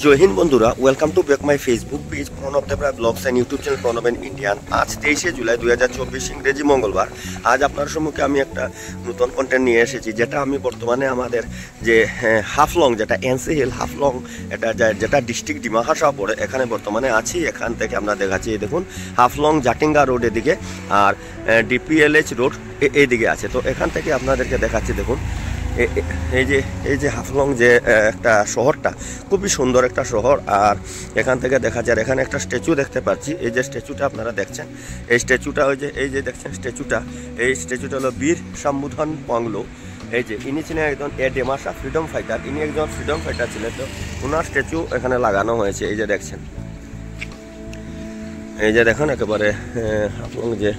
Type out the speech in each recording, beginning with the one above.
জয় হিন্দ বন্ধুরা, welcome to back my Facebook page Pranab Debra vlogs and YouTube channel Pranab and Indian. আজ 23শে জুলাই 2024 ইংরেজি মঙ্গলবার। আজ আপনার সম্মুখে আমি একটা নতুন কন্টেন্ট নিয়ে এসেছি, যেটা আমি বর্তমানে আমাদের যে হাফলং, যেটা এনসি হিল হাফলং, এটা যেটা ডিস্ট্রিক্ট ডিমা হাসাও পড়ে, এখানে বর্তমানে আছি। এখান থেকে আমরা দেখাচ্ছি, দেখুন হাফলং জাটিঙ্গা রোড এদিকে, আর ডিপিএলএইচ রোড এইদিকে আছে। তো এখান থেকে আপনাদেরকে দেখাচ্ছি। দেখুন এই যে হাফলং যে একটা শহরটা, খুবই সুন্দর একটা শহর। আর এখান থেকে দেখা যায় এখানে একটা স্ট্যাচু দেখতে পাচ্ছি। এই যে স্ট্যাচুটা আপনারা দেখছেন, এই স্ট্যাচুটা এই যে দেখছেন স্ট্যাচুটা, এই স্ট্যাচুটা হলো বীর সাম্বুধন পংলো। এই যে ইনি ছিলেন একজন ডেমাসা ফ্রিডম ফাইটার, ইনি একজন ফ্রিডম ফাইটার ছিলেন। তো ওনার স্ট্যাচু এখানে লাগানো হয়েছে। এই যে দেখছেন, এই যে দেখুন একেবারে হাফলং যে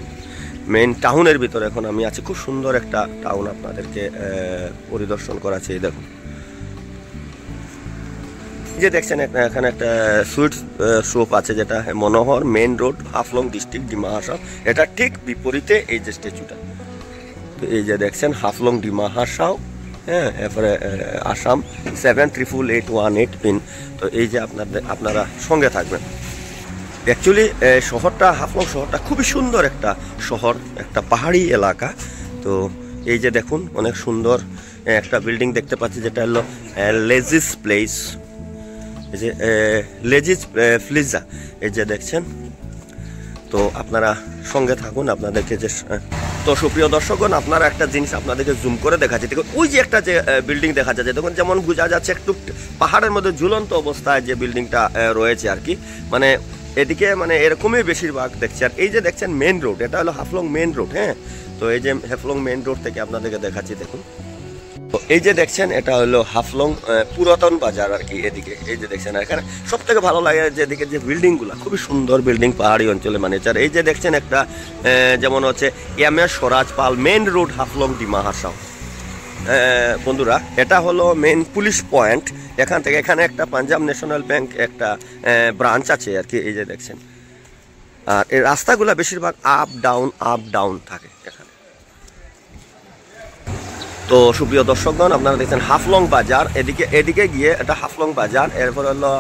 মেইন টাউনের ভিতরে এখন আমি আছি। খুব সুন্দর একটা টাউন আপনাদেরকে পরিদর্শন করাচ্ছি। এই দেখুন, যে দেখছেন এখানে একটা সুইটস শপ আছে, যেটা Manohar main road Haflong district Dima Hasao. এটা ঠিক বিপরীতে এই যে স্ট্যাচুটা। তো এই যে দেখছেন হাফলং ডিমা হাসাও, হ্যাঁ, এরপরে আসাম 78818 পিন। তো এই যে আপনারা সঙ্গে থাকবেন। অ্যাকচুয়ালি শহরটা, হাফলং শহরটা খুবই সুন্দর একটা শহর, একটা পাহাড়ি এলাকা। তো এই যে দেখুন অনেক সুন্দর একটা বিল্ডিং দেখতে পাচ্ছি, যেটা হলো লেজিস প্লেস, এই যে লেজিস প্লিজা, এই যে দেখছেন। তো আপনারা সঙ্গে থাকুন, আপনাদেরকে যে তো সুপ্রিয় দর্শকগণ, আপনারা একটা জিনিস আপনাদেরকে জুম করে দেখাচ্ছি। দেখুন ওই যে একটা যে বিল্ডিং দেখা যাচ্ছে, দেখুন যেমন বোঝা যাচ্ছে একটু পাহাড়ের মধ্যে ঝুলন্ত অবস্থায় যে বিল্ডিংটা রয়েছে আর কি, মানে এদিকে মানে এরকমই বেশিরভাগ দেখছি। আর এই যে দেখছেন মেন রোড, এটা হলো হাফলং মেন রোড, হ্যাঁ। তো এই যে হাফলং মেন রোড থেকে আপনাদেরকে দেখাচ্ছি। দেখুন, তো এই যে দেখছেন এটা হলো হাফলং পুরাতন বাজার আর কি। এদিকে এই যে দেখছেন, এখানে সব থেকে ভালো লাগে যে এদিকে যে বিল্ডিংগুলো, খুবই সুন্দর বিল্ডিং পাহাড়ি অঞ্চলে মানে। আর এই যে দেখছেন একটা যেমন হচ্ছে এমএস স্বরাজ পাল মেন রোড হাফলং ডিমা হাসাও। বন্ধুরা, এটা হলো মেন পুলিশ পয়েন্ট। এখান থেকে এখানে একটা পাঞ্জাব ন্যাশনাল ব্যাংক একটা ব্রাঞ্চ আছে আর কি। এই যে দেখছেন, আর এই রাস্তাগুলো বেশিরভাগ আপ ডাউন থাকে এখানে। তো সুপ্রিয় দর্শকগণ, আপনারা দেখছেন হাফলং বাজার, এদিকে গিয়ে এটা হাফলং বাজার, এরপর হলো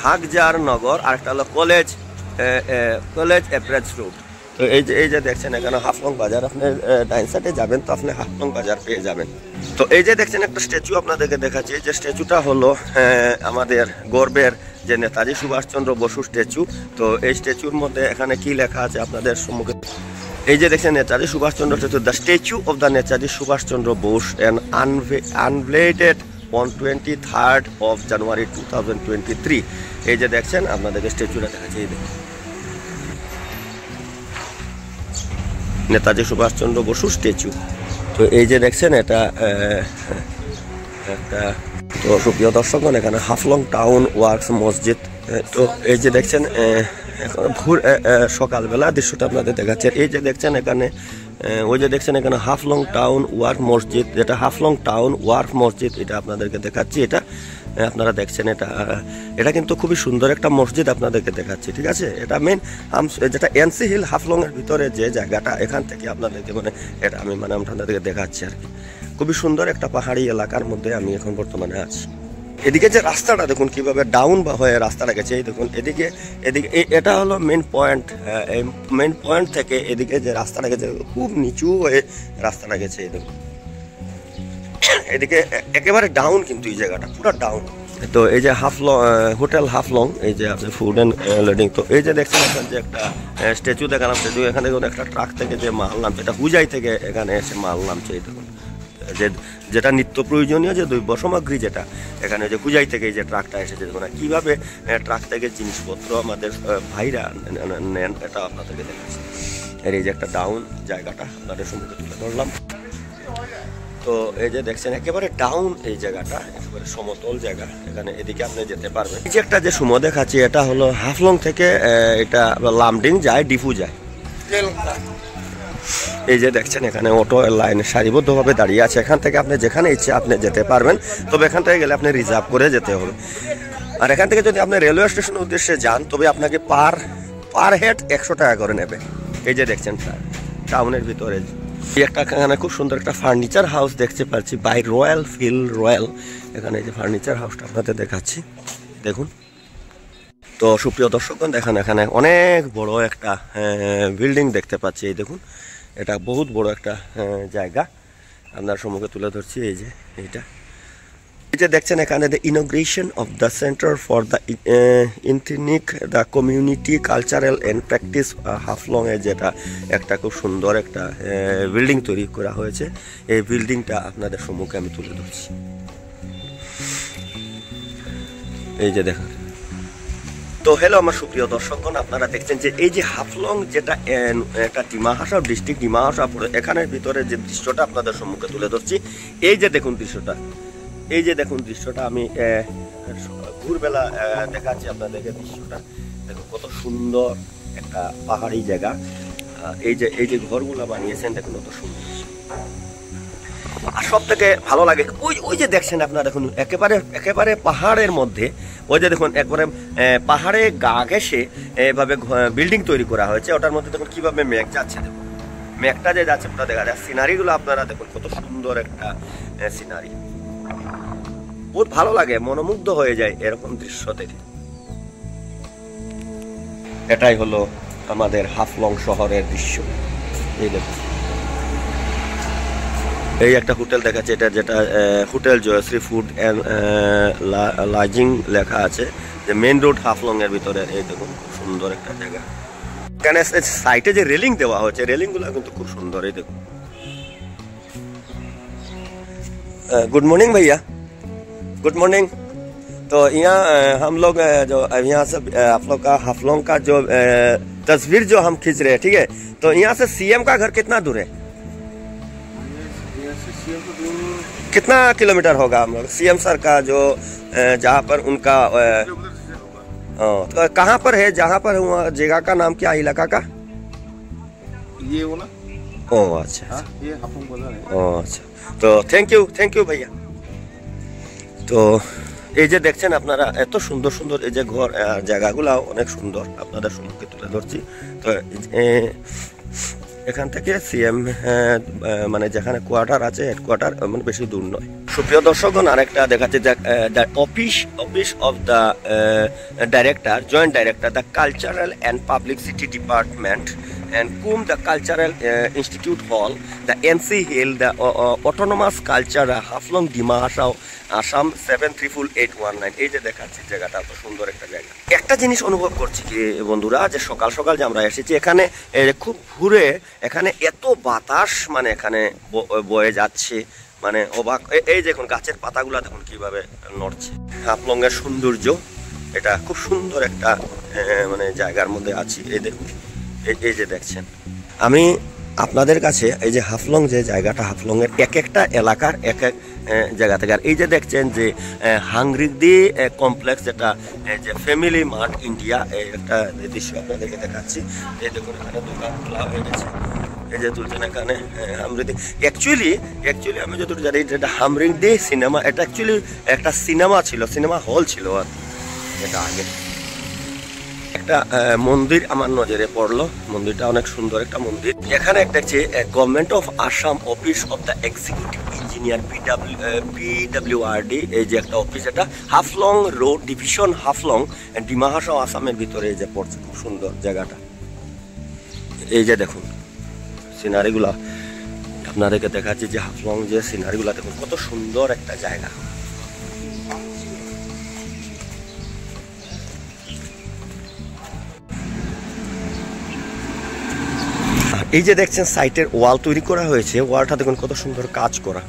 হাকজার নগর, আর একটা হলো কলেজ অ্যাপ্রেজ রোড। তো এই যে দেখছেন এখানে হাফলং বাজার, আপনি ডাইন সাইডে যাবেন তো আপনি হাফলং বাজার পেয়ে যাবেন। তো এই যে দেখছেন একটা স্ট্যাচু আপনাদেরকে দেখাচ্ছি। এই যে স্ট্যাচুটা হলো আমাদের গর্বের যে নেতাজি সুভাষচন্দ্র বসু স্ট্যাচু। তো এই স্ট্যাচুর মধ্যে এখানে কি লেখা আছে আপনাদের সম্মুখে, এই যে দেখছেন Netaji Subhashchandra statue, the statue of the Netaji Subhashchandra Bose and unveiled on 23rd of January 2023। এই যে দেখছেন আপনাদেরকে স্ট্যাচুটা দেখাচ্ছি। এই দেখুন নেতাজি সুভাষচন্দ্র বসু স্ট্যাচু। তো এই যে দেখছেন এটা একটা। তো সুপ্রিয় দর্শকগণ, এখানে হাফলং টাউন ওয়ার্কস মসজিদ। তো এই যে দেখছেন এখন সকালবেলা দৃশ্যটা আপনাদের দেখাচ্ছে। এই যে দেখছেন এখানে ওই যে দেখছেন এখানে হাফলং টাউন ওয়ার্ক মসজিদ, যেটা হাফলং টাউন ওয়ার্ক মসজিদ, এটা আপনাদেরকে দেখাচ্ছি। এটা আপনারা দেখছেন, এটা কিন্তু খুবই সুন্দর একটা মসজিদ আপনাদেরকে দেখাচ্ছি, ঠিক আছে। এটা মেন যেটা এনসি হিল হাফলং এর ভিতরে যে জায়গাটা, এখান থেকে আপনাদেরকে মানে এটা আমি আপনাদেরকে দেখাচ্ছি আর কি। খুবই সুন্দর একটা পাহাড়ি এলাকার মধ্যে আমি এখন বর্তমানে আছি। এদিকে যে রাস্তাটা দেখুন কিভাবে ডাউন বা হয়ে রাস্তাটা গেছে। এই দেখুন এদিকে এটা হলো মেন পয়েন্ট। এই মেন পয়েন্ট থেকে এদিকে যে রাস্তাটা গেছে খুব নিচু হয়ে রাস্তাটা গেছে। এই দেখুন এদিকে একেবারে ডাউন, কিন্তু এই জায়গাটা পুরো ডাউন। তো এই যে হাফলং হোটেল হাফলং, এই যে আপনি ফুড অ্যান্ড লোডিং। তো এই যে দেখছেন এখানে যে একটা স্ট্যাচু দেখালাম, স্ট্যাচু এখানে দেখুন একটা ট্রাক থেকে যে মাল নামছে, এটা হুজাই থেকে এখানে এসে মাল নামছে। এই দেখুন যেটা নিত্য প্রয়োজনীয় যে দ্রব্য সামগ্রী, যেটা এখানে যে হুজাই থেকে এই যে ট্রাকটা এসেছে, দেখুন কীভাবে ট্রাক থেকে জিনিসপত্র আমাদের ভাইরা নেন, এটা আপনাদেরকে দেখাচ্ছি। আর এই যে একটা ডাউন জায়গাটা আপনাদের সম্মুখে তুলে ধরলাম। তো এই যে দেখছেন একেবারে ডাউন এই জায়গাটা, একেবারে সমতল জায়গা, এখানে এদিকে আপনি যেতে পারবেন। এই যে একটা যে সময় দেখাচ্ছি, এটা হলো হাফলং থেকে এটা লামডিং যায়, ডিফু যায়। এই যে দেখছেন এখানে অটো লাইনে সারিবদ্ধভাবে দাঁড়িয়ে আছে। এখান থেকে আপনি যেখানে ইচ্ছে আপনি যেতে পারবেন, তবে এখান থেকে গেলে আপনি রিজার্ভ করে যেতে হবে। আর এখান থেকে যদি আপনি রেলওয়ে স্টেশনের উদ্দেশ্যে যান, তবে আপনাকে পার হেড 100 টাকা করে নেবে। এই যে দেখছেন টাউনের ভিতরে এই একটা এখানে খুব সুন্দর একটা ফার্নিচার হাউস দেখতে পাচ্ছি, বাই রয়্যাল ফিল রয়্যাল। এখানে এই যে ফার্নিচার হাউসটা আপনাদের দেখাচ্ছি, দেখুন। তো সুপ্রিয় দর্শকগণ, দেখেন এখানে অনেক বড় একটা বিল্ডিং দেখতে পাচ্ছি। এই দেখুন, এটা বহুত বড় একটা জায়গা আপনার সম্মুখে তুলে ধরছি। এই যে এইটা, এই যে দেখছেন এখানে the inauguration of the centre for the ethnic the community cultural and practice Haflong এ, যেটা একটা খুব সুন্দর একটা বিল্ডিং তৈরি করা হয়েছে। এই বিল্ডিংটা আপনাদের সম্মুখে আমি তুলে ধরছি। এই যে দেখেন। তো হ্যালো আমার সুপ্রিয় দর্শকগণ, আপনারা দেখছেন যে এই যে হাফলং, যেটা একটা ডিমা হাসাও ডিস্ট্রিক্ট, ডিমা হাসাও, এখানের ভিতরে যে দৃশ্যটা আপনাদের সম্মুখে তুলে ধরছি। এই যে দেখুন দৃশ্যটা, এই যে দেখুন দৃশ্যটা আমি ভোরবেলা দেখাচ্ছি আপনাদেরকে। দৃশ্যটা দেখুন কত সুন্দর একটা পাহাড়ি জায়গা। এই যে ঘরগুলো বানিয়েছেন দেখুন কত সুন্দর। আর সব থেকে ভালো লাগে ওই যে দেখছেন আপনারা, দেখুন একেবারে পাহাড়ের মধ্যে, ওই যে দেখুন একবারে পাহাড়ে গা ঘেঁষে এভাবে বিল্ডিং তৈরি করা হয়েছে। ওটার মধ্যে দেখুন কিভাবে মেঘ যাচ্ছে, দেখুন মেঘটা যে যাচ্ছে ওটা দেখা যায়। সিনারিগুলো আপনারা দেখুন কত সুন্দর একটা সিনারি, বহুত ভালো লাগে, মনোমুগ্ধ হয়ে যায় এরকম দৃশ্য দেখে। এটাই হলো আমাদের হাফলং শহরের দৃশ্য। এই দেখুন, এই একটা হোটেল দেখাচ্ছে, এটা যেটা hotel Jayashree food and lodging লেখা আছে, যে মেন রোড হাফলং এর ভিতরে। এই দেখুন খুব সুন্দর একটা জায়গা। এখানে সাইটে যে রেলিং দেওয়া হচ্ছে, রেলিং গুলো কিন্তু খুব সুন্দর। এই দেখুন। गुड मॉर्निंग भैया, गुड मॉर्निंग। तो यहाँ हम लोग जो यहाँ से आप लोग का हाफलॉन्ग का जो तस्वीर जो हम खींच रहे हैं, ठीक है। तो यहाँ से सीएम का घर कितना दूर है? कितना किलोमीटर होगा हम लोग सीएम सर का जो जहाँ पर उनका तो कहाँ पर है, जहाँ पर जगह का नाम क्या, इलाका का? ये वाला। ओ अच्छा, ये हाफलंग बाजार है। ও আচ্ছা। তো থ্যাংক ইউ ভাইয়া। তো এই যে দেখছেন আপনারা, এত সুন্দর সুন্দর এই যে ঘর জায়গাগুলো অনেক সুন্দর, আপনাদের সম্মুখে তুলে ধরছি। তো এখান থেকে সিএম মানে যেখানে কোয়ার্টার আছে, হেডকোয়ার্টার মানে বেশি দূর নয়। সুপ্রিয় দর্শকগণ, আরেকটা দেখাচ্ছে the office of the director, joint director the cultural and publicity department and cum the cultural institute hall, the NC Hill, the autonomous culture Haflong Dima Hasao, Assam 734819। এই যে দেখাচ্ছি জায়গাটা, এত সুন্দর একটা জায়গা। একটা জিনিস অনুভব করছি কি বন্ধুরা, যে সকাল সকাল যে আমরা এসেছি এখানে, খুব ঘুরে এখানে এত বাতাস মানে এখানে বয়ে যাচ্ছে, মানে অবাক। এই দেখুন গাছের পাতাগুলা দেখুন কিভাবে নড়ছে। হাফলং এর সৌন্দর্য, এটা খুব সুন্দর একটা মানে জায়গার মধ্যে আছি। এই দেখুন, এই যে দেখছেন, আমি আপনাদের কাছে এই যে হাফলং যে জায়গাটা, হাফলং এর এক একটা এলাকার এক এক জায়গা থেকে, আর এই যে দেখছেন যে হাংরিদি কমপ্লেক্স, যেটা যে ফ্যামিলি মার্ট ইন্ডিয়া, এই একটা দৃশ্য আপনাদেরকে দেখাচ্ছি। এই দেখুন এখানে দোকান খোলা হয়ে গেছে, এই যে তুলছেন এখানে হামরিদি। অ্যাকচুয়ালি আমি যতটুকু জানি, যেটা হামরিদি সিনেমা, এটা অ্যাকচুয়ালি একটা সিনেমা ছিল, সিনেমা হল ছিল আর এটা আগে। একটা মন্দির আমার নজরে পড়লো, মন্দিরটা অনেক সুন্দর একটা মন্দির। এখানে একটা দেখছি government of Assam office of the executive engineer PWRD, এই যে একটা অফিস, এটা হাফলং রোড ডিভিশন, হাফলং ডিমা হাসাও আসামের ভিতরে এই যে পড়ছে। খুব সুন্দর জায়গাটা। এই যে দেখুন সিনারিগুলা আপনাদেরকে দেখাচ্ছি, যে হাফলং যে সিনারিগুলা দেখুন কত সুন্দর একটা জায়গা। এই যে দেখছেন সাইটের ওয়াল তৈরি করা হয়েছে, ওয়ালটা দেখুন কত সুন্দর কাজ করা।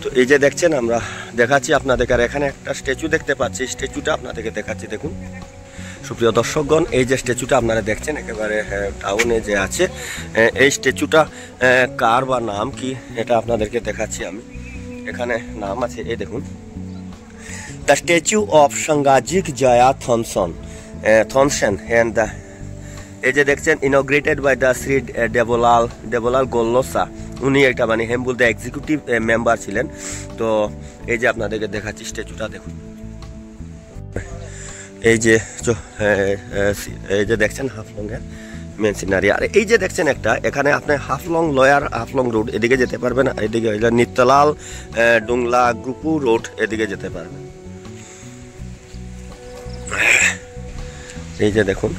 তো এই যে দেখছেন, আমরা দেখাচ্ছি আপনাদেরকে, আর এখানে একটা স্ট্যাচু দেখতে পাচ্ছি, স্ট্যাচুটা আপনাদেরকে দেখাচ্ছি। দেখুন সুপ্রিয় দর্শকগণ, এই যে স্ট্যাচুটা আপনারা দেখছেন একেবারে টাউনে যে আছে, এই স্ট্যাচুটা কার বা নাম কি এটা আপনাদেরকে দেখাচ্ছি আমি। এখানে নাম আছে, এই দেখুন, the statue of Sangajik Joya Thonsen and the, এই যে দেখছেন inaugurated by the Shri Debolal Gorlosa, উনি এটা মানে হেমবুল দ্য এক্সিকিউটিভ মেম্বার ছিলেন। তো এই যে আপনাদেরকে দেখাচ্ছি স্ট্যাচুটা দেখুন। এই যে দেখছেন হাফলং এর মেন সিনারি। আর এই যে দেখছেন একটা, এখানে আপনি হাফলং লয়ার হাফলং রোড এদিকে যেতে পারবেন, এদিকে নিত্যলাল ডুংলা গ্রুপু রোড এদিকে যেতে পারবেন। এই যে দেখুন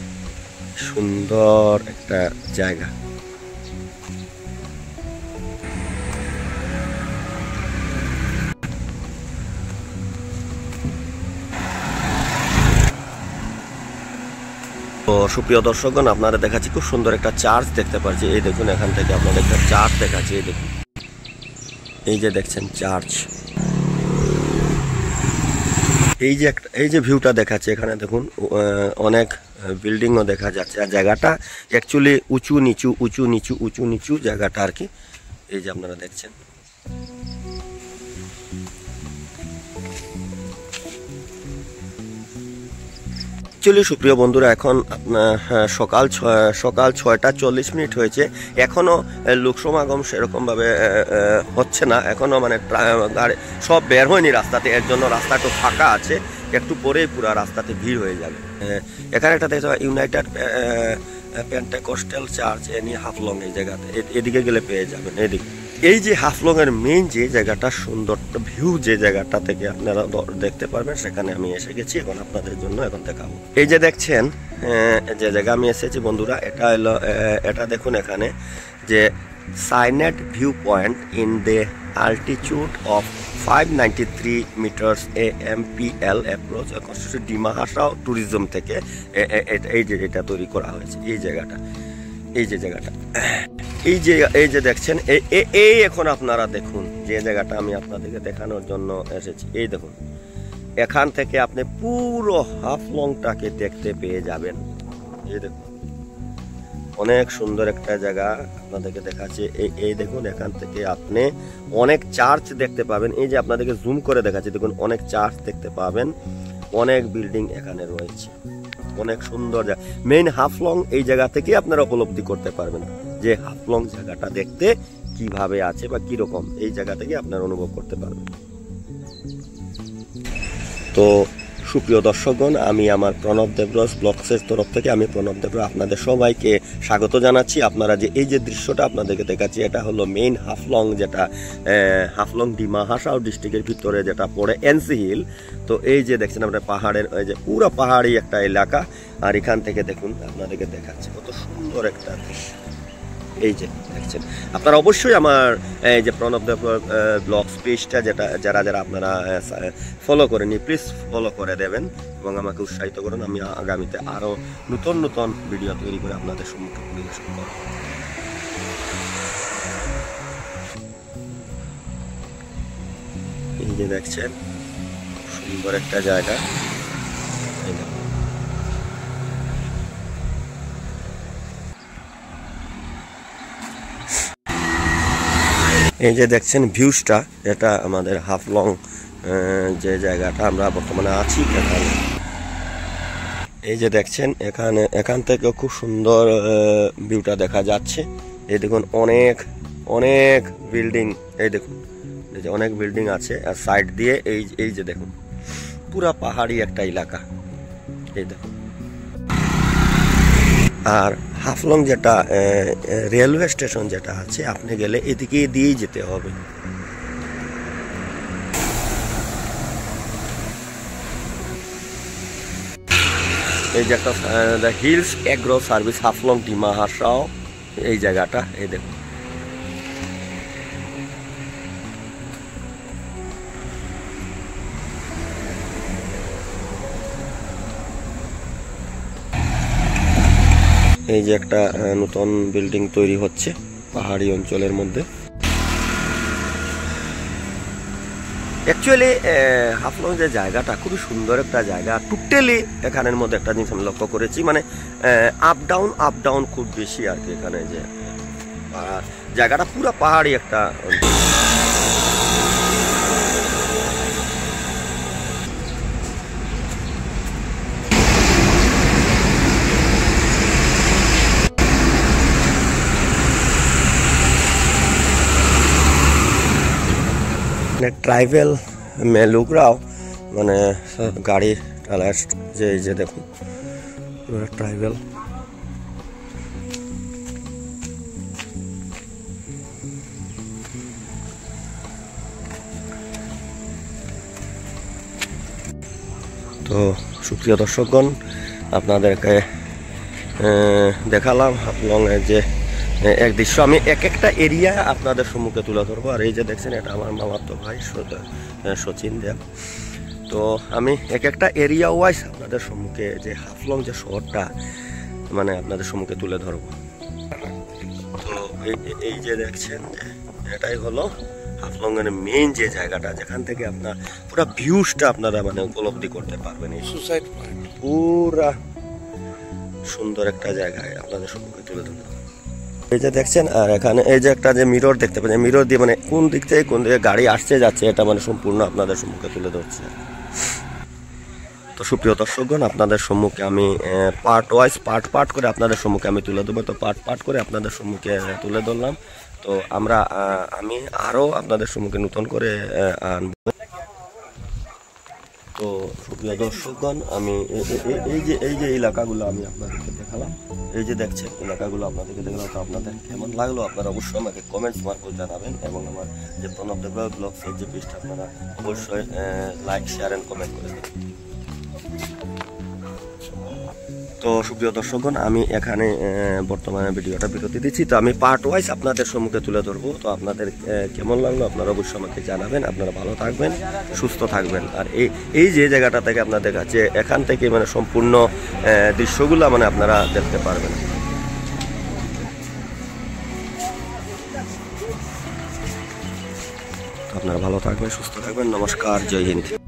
সুন্দর একটা জায়গা। তো সুপ্রিয় দর্শকগণ, আপনারা দেখাচ্ছি খুব সুন্দর একটা চার্চ দেখতে পাচ্ছি। এই দেখুন এখান থেকে আপনাদের একটা চার্চ দেখাচ্ছি। এই দেখুন, এই যে দেখছেন চার্চ। এই যে ভিউটা দেখাচ্ছে, এখানে দেখুন অনেক বিল্ডিংও দেখা যাচ্ছে। আর জায়গাটা অ্যাকচুয়ালি উঁচু নিচু জায়গাটা আর কি। এই যে আপনারা দেখছেন। অ্যাকচুয়ালি সুপ্রিয় বন্ধুরা, এখন সকাল 6:40 হয়েছে। এখনও লোক সমাগম সেরকমভাবে হচ্ছে না, এখনও মানে সব বের হয়নি রাস্তাতে, এর জন্য রাস্তা একটু ফাঁকা আছে। একটু পরেই পুরো রাস্তাতে ভিড় হয়ে যাবে। এখানে একটা দেখতে United Pentecostal church any Haflong, এই জায়গাতে এদিকে গেলে পেয়ে যাবেন। এদিকে এই যে হাফলং এর মেইন যে জায়গাটা, সুন্দর ভিউ যে জায়গাটা থেকে আপনারা দেখতে পারবেন, সেখানে আমি এসে গেছি। এখন আপনাদের জন্য এখন দেখাবো। এই যে দেখছেন যে জায়গা আমি এসেছি বন্ধুরা, এটা হলো এটা দেখুন এখানে যে sunset view point in the altitude of 593 meters AMPL approach Dima Hasao tourism থেকে এই যে এটা তৈরি করা হয়েছে। এই যে দেখছেন, এই এখন আপনারা দেখুন যে জায়গাটা আমি আপনাদেরকে দেখানোর জন্য এসেছি। এই দেখুন, এখান থেকে আপনি পুরো হাফলংটাকে দেখতে পেয়ে যাবেন। এই দেখুন অনেক সুন্দর একটা জায়গা আপনাদেরকে দেখাচ্ছে। এই দেখুন, এখান থেকে আপনি অনেক চার্চ দেখতে পাবেন। এই যে আপনাদেরকে জুম করে দেখাচ্ছি, দেখুন অনেক চার্চ দেখতে পাবেন, অনেক বিল্ডিং এখানে রয়েছে, অনেক সুন্দর জায়গা। মেইন হাফলং এই জায়গা থেকে আপনারা উপলব্ধি করতে পারবেন যে হাফলং জায়গাটা দেখতে কিভাবে আছে বা কিরকম, এই জায়গা থেকে আপনারা অনুভব করতে পারবেন। তো সুপ্রিয় দর্শকগণ, আমি আমার প্রণব দেবরস ব্লগসের তরফ থেকে আমি প্রণব দেবরস আপনাদের সবাইকে স্বাগত জানাচ্ছি। আপনারা যে এই যে দৃশ্যটা আপনাদেরকে দেখাচ্ছি, এটা হলো মেইন হাফলং, যেটা হাফলং ডিমা হাসাও ডিস্ট্রিক্টের ভিতরে যেটা পড়ে এনসি হিল। তো এই যে দেখছেন আমরা পাহাড়ের, এই যে পুরো পাহাড়ি একটা এলাকা। আর এখান থেকে দেখুন আপনাদেরকে দেখাচ্ছি কত সুন্দর একটা দৃশ্য। এই যে দেখছেন, আপনারা অবশ্যই আমার এই যে প্রণব দেব ব্লগস পেজটা যারা আপনারা ফলো করেনি, প্লিজ ফলো করে দেবেন এবং আমাকে উৎসাহিত করুন। আমি আগামীতে আরও নতুন ভিডিও তৈরি করে আপনাদের সম্মুখে পরিবেশন করব। এই যে দেখছেন সুন্দর একটা জায়গা। এই যে দেখছেন ভিউজটা, এটা আমাদের হাফলং যে জায়গাটা আমরা বর্তমানে আছি এখানে। এই যে দেখছেন এখান থেকে খুব সুন্দর ভিউটা দেখা যাচ্ছে। এই দেখুন অনেক বিল্ডিং, এই দেখুন এই যে অনেক বিল্ডিং আছে। আর সাইড দিয়ে এই যে দেখুন পুরা পাহাড়ি একটা এলাকা। এই দেখুন, আর হাফলং যেটা রেলওয়ে স্টেশন যেটা আছে, আপনি গেলে এদিকে দিয়েই যেতে হবে। এই যে একটা the hills agro service Haflong Dima Hasao, এই জায়গাটা এই দেখুন। এই যে একটা নতুন বিল্ডিং তৈরি হচ্ছে পাহাড়ি অঞ্চলের মধ্যে। অ্যাকচুয়ালি হাফলং যে জায়গাটা খুবই সুন্দর একটা জায়গা। টোটালি এখানের মধ্যে একটা জিনিস আমি লক্ষ্য করেছি, মানে আপ ডাউন খুব বেশি আর কি। এখানে যে জায়গাটা পুরো পাহাড়ি একটা ট্রাইবেল লোকরাও মানে গাড়ি টালার যে এই যে দেখুন ট্রাইবেল তো সুপ্রিয় দর্শকগণ, আপনাদেরকে দেখালাম হাফলংয়ের যে এক দৃশ্য। আমি এক একটা এরিয়া আপনাদের সম্মুখে তুলে ধরবো। আর এই যে দেখছেন, এটা আমার মামাতো ভাই সচিন দেব। তো আমি এক একটা এরিয়া ওয়াইজ আপনাদের সম্মুখে যে হাফলং যে শহরটা মানে আপনাদের সম্মুখে তুলে ধরবো। তো এই যে দেখছেন, এটাই হলো হাফলংয়ের মেইন যে জায়গাটা, যেখান থেকে আপনার পুরো ভিউজটা আপনারা মানে উপলব্ধি করতে পারবেন। এই সুসাইড পয়েন্ট পুরা সুন্দর একটা জায়গায় আপনাদের সম্মুখে তুলে ধরবো। এই যে দেখছেন, আর এখানে এই যে একটা যে মিরর দেখতে পাচ্ছেন, মিরর দিয়ে মানে কোন দিক থেকে কোন দিকে গাড়ি আসছে যাচ্ছে এটা মানে সম্পূর্ণ আপনাদের সম্মুখে তুলে ধরছে। তো সুপ্রিয় দর্শকগণ, আপনাদের সম্মুখে আমি পার্ট ওয়াইজ পার্ট করে আপনাদের সম্মুখে আমি তুলে দেবো। তো পার্ট করে আপনাদের সম্মুখে তুলে ধরলাম। তো আমি আরও আপনাদের সম্মুখে নতুন করে আনবো। তো সুপ্রিয় দর্শকগণ, আমি এই যে এলাকাগুলো আমি আপনাদেরকে দেখালাম, এই যে দেখছেন এলাকাগুলো আপনাদেরকে দেখালাম। তো আপনাদের কেমন লাগলো আপনারা অবশ্যই আমাকে কমেন্টস মারফত জানাবেন, এবং আমার যে প্রণব দেবরায় ব্লগ এই যে পেজটা আপনারা অবশ্যই লাইক, শেয়ার অ্যান্ড কমেন্ট করে দেবেন। তো সুপ্রিয় দর্শকগণ, আমি এখানে বর্তমানে ভিডিওটা বিরতি দিচ্ছি। তো আমি পার্ট ওয়াইজ আপনাদের সম্মুখে তুলে ধরবো। তো আপনাদের কেমন লাগলো আপনারা অবশ্যই আমাকে জানাবেন। আপনারা ভালো থাকবেন, সুস্থ থাকবেন। আর এই যে জায়গাটা থেকে আপনাদের দেখাচ্ছে, এখান থেকে মানে সম্পূর্ণ দৃশ্যগুলো মানে আপনারা দেখতে পারবেন। আপনারা ভালো থাকবেন, সুস্থ থাকবেন। নমস্কার, জয় হিন্দ।